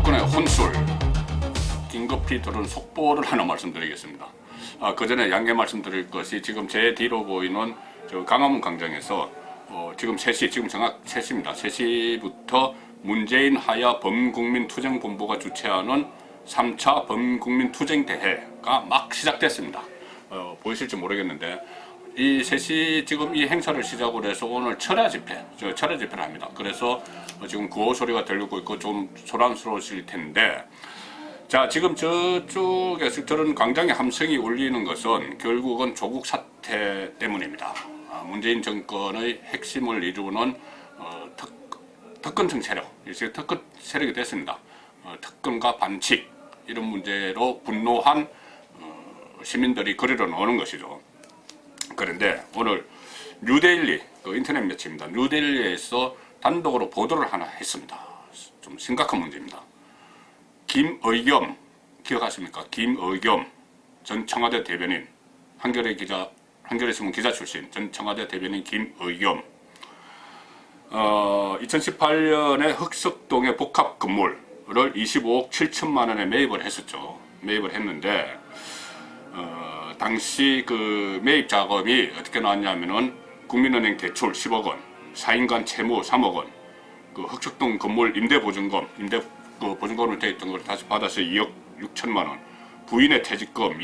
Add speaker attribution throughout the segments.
Speaker 1: 정치권의 혼술 긴급히 들은 속보를 하나 말씀드리겠습니다. 그 전에 양해 말씀드릴 것이 지금 제 뒤로 보이는 저 강화문 광장에서 지금 3시, 지금 정확 3시입니다. 3시부터 문재인 하야 범국민투쟁본부가 주최하는 3차 범국민투쟁대회가 막 시작됐습니다. 보이실지 모르겠는데 이 3시 지금 이 행사를 시작으로 해서 오늘 철야 집회를 합니다. 그래서 지금 구호 소리가 들리고 있고 좀 소란스러우실 텐데, 자, 지금 저쪽에서 저런 광장에 함성이 울리는 것은 결국은 조국 사태 때문입니다. 문재인 정권의 핵심을 이루는 특권층 세력, 이제 특권 세력이 됐습니다. 특권과 반칙 이런 문제로 분노한 시민들이 거리로 나오는 것이죠. 그런데 오늘 뉴데일리, 인터넷 매체입니다. 뉴데일리에서 단독으로 보도를 하나 했습니다. 좀 심각한 문제입니다. 김의겸, 기억하십니까? 김의겸 전 청와대 대변인, 한겨레신문 기자 출신 전 청와대 대변인 김의겸, 2018년에 흑석동의 복합 건물을 25억 7천만 원에 매입을 했었죠. 매입을 했는데 당시 그 매입 자금이 어떻게 나왔냐면은 국민은행 대출 10억 원, 4인간 채무 3억 원, 그 흑석동 건물 임대보증금을 되어 있던 걸 다시 받아서 2억 6천만 원, 부인의 퇴직금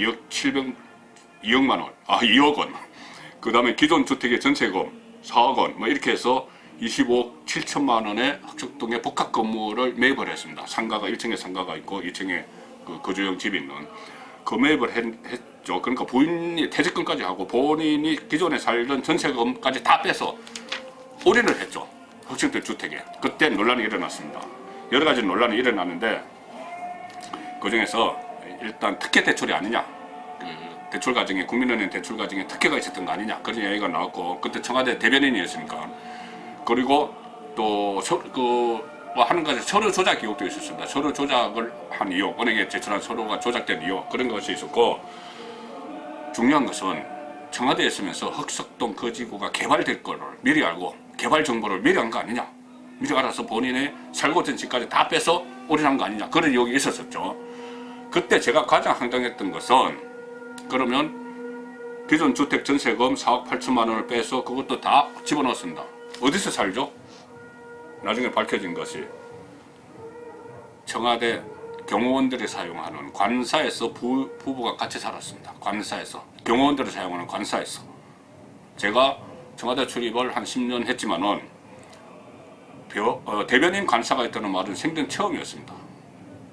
Speaker 1: 2억만 원, 2억 원, 그 다음에 기존 주택의 전세금 4억 원, 뭐 이렇게 해서 25억 7천만 원의 흑석동의 복합 건물을 매입을 했습니다. 상가가 1층에 상가가 있고 2층에 그 거주용 집이 있는 그 매입을 했죠. 그러니까 부인이 퇴직금까지 하고 본인이 기존에 살던 전세금까지 다 빼서 올인을 했죠. 흑석동 주택에. 그때 논란이 일어났습니다. 여러 가지 논란이 일어났는데 그 중에서 일단 특혜 대출이 아니냐, 그 대출 과정에 국민은행 대출 과정에 특혜가 있었던 거 아니냐 그런 이야기가 나왔고, 그때 청와대 대변인이었으니까. 그리고 또 하는 가지 서류 조작 의혹도 있었습니다. 서류 조작을 한 의혹, 은행에 제출한 서류가 조작된 의혹, 그런 것이 있었고, 중요한 것은 청와대에 있으면서 흑석동 거지구가 개발될 거를 미리 알고 개발 정보를 미리 한 거 아니냐, 미리 알아서 본인의 살고 있던 집까지 다 빼서 올인한 거 아니냐, 그런 의혹이 있었었죠. 그때 제가 가장 황당했던 것은, 그러면 기존 주택 전세금 4억 8천만 원을 빼서 그것도 다 집어넣었습니다. 어디서 살죠? 나중에 밝혀진 것이 청와대 경호원들이 사용하는 관사에서 부부가 같이 살았습니다. 관사에서, 경호원들이 사용하는 관사에서. 제가 청와대 출입을 한 10년 했지만은 대변인 관사가 있다는 말은 생전 처음이었습니다.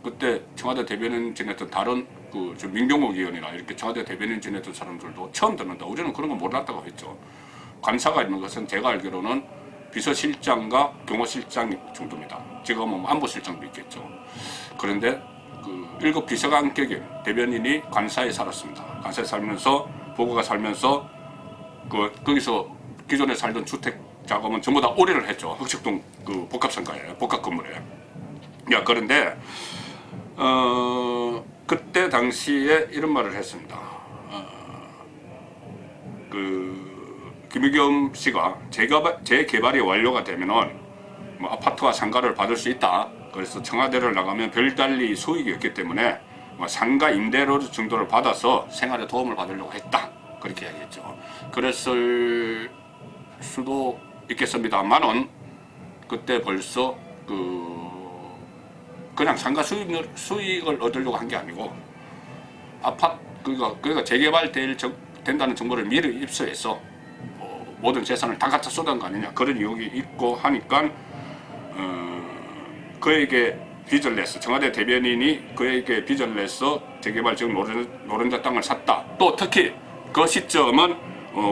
Speaker 1: 그때 청와대 대변인 지냈던 다른 민경욱 의원이나 이렇게 청와대 대변인 지냈던 사람들도 처음 듣는다, 우리는 그런 거 몰랐다고 했죠. 관사가 있는 것은 제가 알기로는 비서실장과 경호실장 정도입니다. 지금은 안보실장도 있겠죠. 그런데 그 1급 비서관격인 대변인이 관사에 살았습니다. 관사에 살면서, 보고가 살면서 거기서 기존에 살던 주택 자금은 전부 다 올인을 했죠. 흑석동 그 복합상가에, 복합 건물에. 그런데 그때 당시에 이런 말을 했습니다. 김의겸 씨가 재개발이 완료가 되면은 뭐 아파트와 상가를 받을 수 있다. 그래서 청와대를 나가면 별달리 수익이 없기 때문에 뭐 상가 임대료 정도를 받아서 생활에 도움을 받으려고 했다. 그렇게 이야기했죠. 그랬을 수도 있겠습니다만은 그때 벌써 그냥 상가 수익을 얻으려고 한 게 아니고 그러니까 재개발 된다는 정보를 미리 입수해서 모든 재산을 다 갖다 쏟은 거 아니냐, 그런 의혹이 있고 하니까 그에게 빚을 냈어. 청와대 대변인이 그에게 빚을 내서 재개발 지역 노른자 땅을 샀다. 또 특히 그 시점은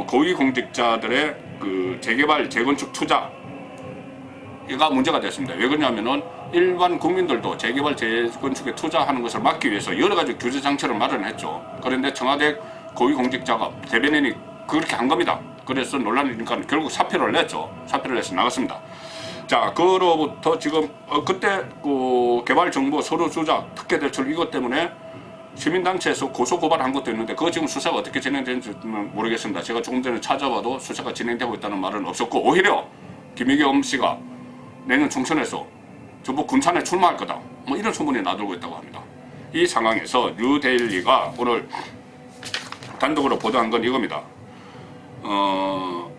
Speaker 1: 고위공직자들의 그 재개발 재건축 투자가 문제가 됐습니다. 왜 그러냐면은 일반 국민들도 재개발 재건축에 투자하는 것을 막기 위해서 여러 가지 규제 장치를 마련했죠. 그런데 청와대 고위공직자가, 대변인이 그렇게 한 겁니다. 그래서 논란이니까 결국 사표를 냈죠. 사표를 내서 나갔습니다. 자, 그로부터 지금 그때 개발 정보 서류 조작, 특혜 대출 이것 때문에 시민단체에서 고소 고발한 것도 있는데 그거 지금 수사가 어떻게 진행되는지는 모르겠습니다. 제가 조금 전에 찾아봐도 수사가 진행되고 있다는 말은 없었고, 오히려 김의겸 씨가 내년 총선에서 전부 군산에 출마할 거다. 뭐 이런 소문이 나돌고 있다고 합니다. 이 상황에서 뉴데일리가 오늘 단독으로 보도한 건 이겁니다.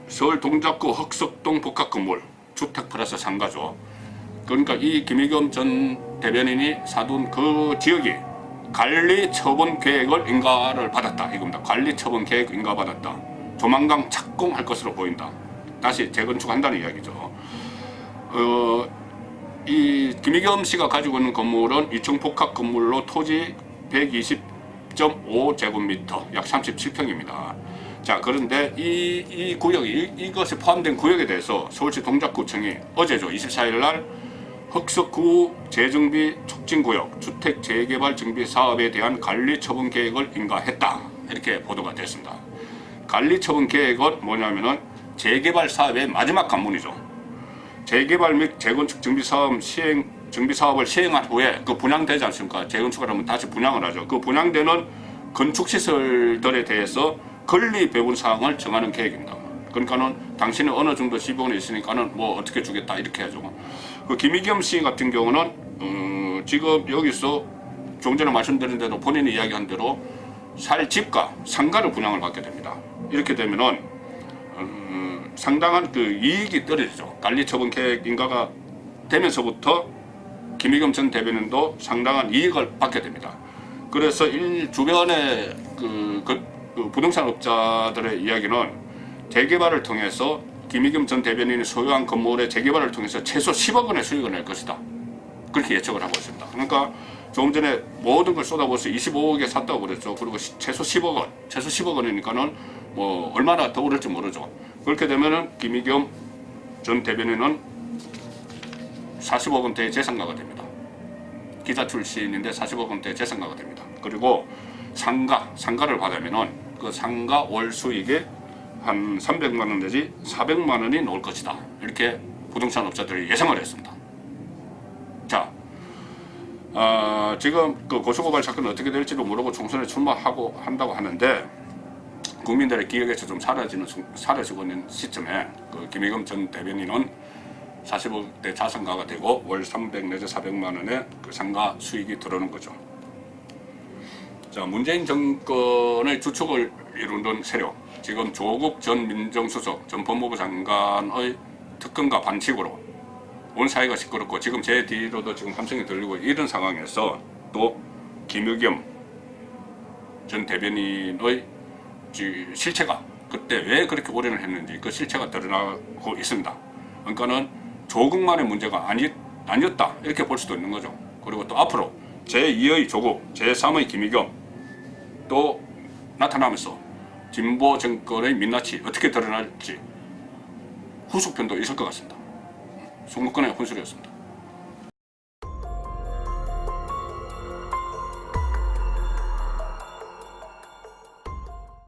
Speaker 1: 서울 동작구 흑석동 복합 건물 주택 플러스 상가죠. 그러니까 이 김의겸 전 대변인이 사둔 그 지역이 관리 처분 계획을 인가를 받았다 이겁니다. 관리 처분 계획 인가 받았다. 조만간 착공할 것으로 보인다. 다시 재건축한다는 이야기죠. 이 김의겸 씨가 가지고 있는 건물은 2층 복합 건물로 토지 120.5제곱미터 약 37평입니다. 자, 그런데 이 구역이 이것이 포함된 구역에 대해서 서울시 동작구청이 어제죠 24일 날 흑석구 재정비 촉진구역 주택 재개발 정비 사업에 대한 관리 처분 계획을 인가했다 이렇게 보도가 됐습니다. 관리 처분 계획은 뭐냐면은 재개발 사업의 마지막 관문이죠. 재개발 및 재건축 정비 사업을 시행한 후에 그 분양되지 않습니까? 재건축을 하면 다시 분양을 하죠. 그 분양되는 건축 시설들에 대해서 권리 배분 사항을 정하는 계획입니다. 그러니까는 당신이 어느 정도 지분이 있으니까는 뭐 어떻게 주겠다 이렇게 하죠. 그 김의겸 씨 같은 경우는 지금 여기서 좀 전에 말씀드린 대로 본인이 이야기한 대로 살 집과 상가를 분양을 받게 됩니다. 이렇게 되면은 상당한 그 이익이 떨어지죠. 관리 처분 계획 인가가 되면서부터 김의겸 전 대변인도 상당한 이익을 받게 됩니다. 그래서 주변의 그 부동산 업자들의 이야기는 재개발을 통해서 김의겸 전 대변인이 소유한 건물의 재개발을 통해서 최소 10억 원의 수익을 낼 것이다. 그렇게 예측을 하고 있습니다. 그러니까 조금 전에 모든 걸 쏟아부어서 25억에 샀다고 그랬죠. 그리고 최소 10억 원, 최소 10억 원이니까는 뭐 얼마나 더 오를지 모르죠. 그렇게 되면은 김의겸 전 대변인은 40억 원대의 재산가가 됩니다. 기자 출신인데 40억 원대의 재산가가 됩니다. 그리고 상가를 받으면은 그 상가 월 수익에 한 300만 원 내지 400만 원이 나올 것이다. 이렇게 부동산 업자들이 예상을 했습니다. 자, 지금 그 고소고발 사건은 어떻게 될지도 모르고 총선에 출마하고 한다고 하는데 국민들의 기억에서 좀 사라지고 있는 시점에 그 김의겸 전 대변인은 40억대 자산가가 되고 월 300 내지 400만 원의 그 상가 수익이 들어오는 거죠. 자, 문재인 정권의 주축을 이루는 세력, 지금 조국 전 민정수석, 전 법무부 장관의 특검과 반칙으로 온 사회가 시끄럽고 지금 제 뒤로도 지금 함성이 들리고 이런 상황에서 또 김의겸 전 대변인의 실체가 그때 왜 그렇게 올인을 했는지 그 실체가 드러나고 있습니다. 그러니까는 조국만의 문제가 아니었다 이렇게 볼 수도 있는 거죠. 그리고 또 앞으로 제2의 조국, 제3의 김의겸 또 나타나면서 진보 정권의 민낯이 어떻게 드러날지 후속편도 있을 것 같습니다. 송국권의 혼술이었습니다.